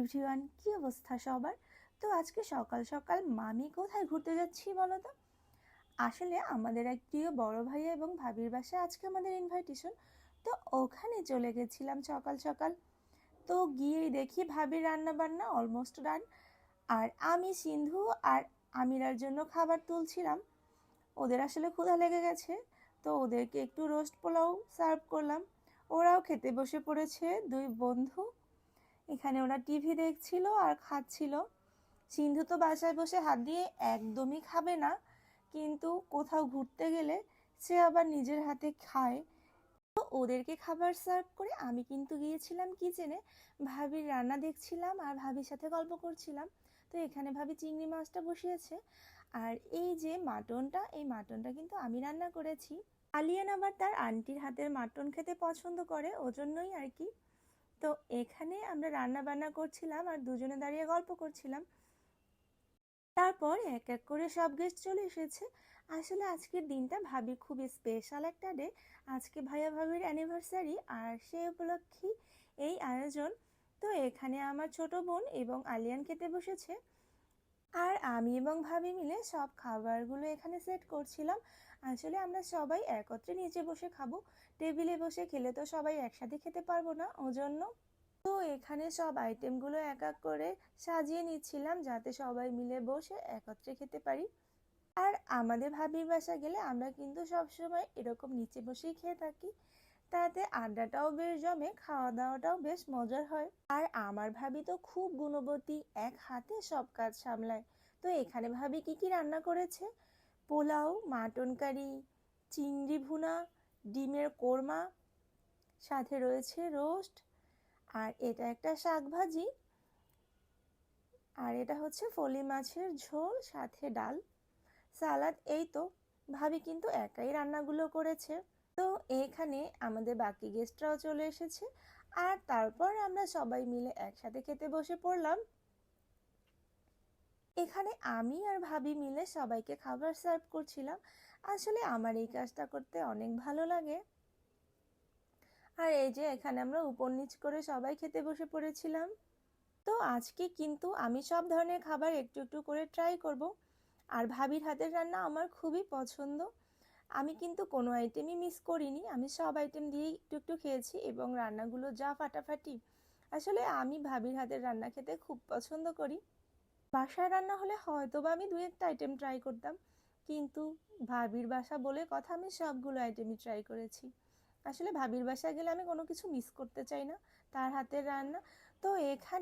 Everyone, কি অবস্থা সবার? তো আজকে সকাল সকাল মামি কোথায় ঘুরতে যাচ্ছি বলো তো? আসলে আমাদের এক প্রিয় বড় ভাইয়া এবং ভাবির বাসায় আজকে আমাদের ইনভাইটেশন। তো ওখানে চলে গেছিলাম সকাল সকাল। তো গিয়েই দেখি ভাবির রান্না বান্না অলমোস্ট ডান। আর আমি সিন্ধু আর আমিরার জন্য খাবার তুলছিলাম। ওদের আসলে ক্ষুধা লেগে গেছে, তো ওদেরকে একটু রোস্ট পোলাও সার্ভ করলাম। ওরাও খেতে বসে পড়েছে, দুই বন্ধু। এখানে ওরা টিভি দেখছিল আর খাচ্ছিল। সিন্ধু তো বাসায় বসে হাত দিয়ে একদমই খাবে না, কিন্তু কোথাও ঘুরতে গেলে সে আবার নিজের হাতে খায়। তো ওদেরকে খাবার সার্ভ করে আমি কিন্তু গিয়েছিলাম কিচেনে, ভাবির রান্না দেখছিলাম আর ভাবির সাথে গল্প করছিলাম। তো এখানে ভাবি চিংড়ি মাছটা বসিয়েছে। আর এই যে মাটনটা, এই মাটনটা কিন্তু আমি রান্না করেছি। আলিয়ান আবার তার আন্টির হাতের মাটন খেতে পছন্দ করে, ওজন্যই আর কি। তো এখানে আমরা রান্না বান্না করছিলাম আর দুজনে দাঁড়িয়ে গল্প করছিলাম। তারপর এক এক করে সব গেস্ট চলে এসেছে। আসলে আজকের দিনটা ভাবি খুবই স্পেশাল একটা ডে। আজকে ভাইয়া ভাবির অ্যানিভার্সারি, আর সেই উপলক্ষেই এই আয়োজন। তো এখানে আমার ছোট বোন এবং আলিয়ান খেতে বসেছে, আর আমি এবং ভাবি মিলে সব খাবারগুলো এখানে সেট করছিলাম। আসলে আমরা সবাই একত্রে নিচে বসে খাবো, টেবিলে বসে খেলে তো সবাই একসাথে খেতে পারবো না, ওজন্য। তো এখানে সব আইটেমগুলো এক এক করে সাজিয়ে নিচ্ছিলাম যাতে সবাই মিলে বসে একত্রে খেতে পারি। আর আমাদের ভাবির বাসা গেলে আমরা কিন্তু সবসময় এরকম নিচে বসেই খেয়ে থাকি, তাতে আড্ডাটাও বেশ জমে, খাওয়া দাওয়াটাও বেশ মজার হয়। আর আমার ভাবি তো খুব গুণবতী, এক হাতে সব কাজ সামলায়। তো এখানে ভাবি কি কি রান্না করেছে: পোলাও, মাটন কারি, চিংড়ি ভুনা, ডিমের কোরমা, সাথে রয়েছে রোস্ট, আর এটা একটা শাক ভাজি, আর এটা হচ্ছে ফলি মাছের ঝোল, সাথে ডাল, সালাদ। এই তো, ভাবি কিন্তু একাই রান্নাগুলো করেছে। তো এখানে আমাদের বাকি গেস্টরাও চলে এসেছে, আর তারপর আমরা সবাই মিলে একসাথে খেতে বসে পড়লাম। এখানে আমি আর ভাবি মিলে সবাইকে খাবার সার্ভ করছিলাম। আসলে আমার এই কাজটা করতে অনেক ভালো লাগে। আর এই যে এখানে আমরা উপর নিচ করে সবাই খেতে বসে পড়েছিলাম। তো আজকে কিন্তু আমি সব ধরনের খাবার একটু একটু করে ট্রাই করব। আর ভাবির হাতের রান্না আমার খুবই পছন্দ। আমি কিন্তু কোনো আইটেমই মিস করিনি, আমি সব আইটেম দিয়েই একটু একটু খেয়েছি, এবং রান্নাগুলো যা ফাটাফাটি। আসলে আমি ভাবির হাতের রান্না খেতে খুব পছন্দ করি। বাসায় রান্না হলে হয়তো বা আমি দু একটা আইটেম ট্রাই করতাম, কিন্তু ভাবির বাসা বলে কথা, আমি সবগুলো আইটেমই ট্রাই করেছি। আসলে ভাবির বাসায় গেলে আমি কোনো কিছু মিস করতে চাই না, তার হাতের রান্না। তো এখানে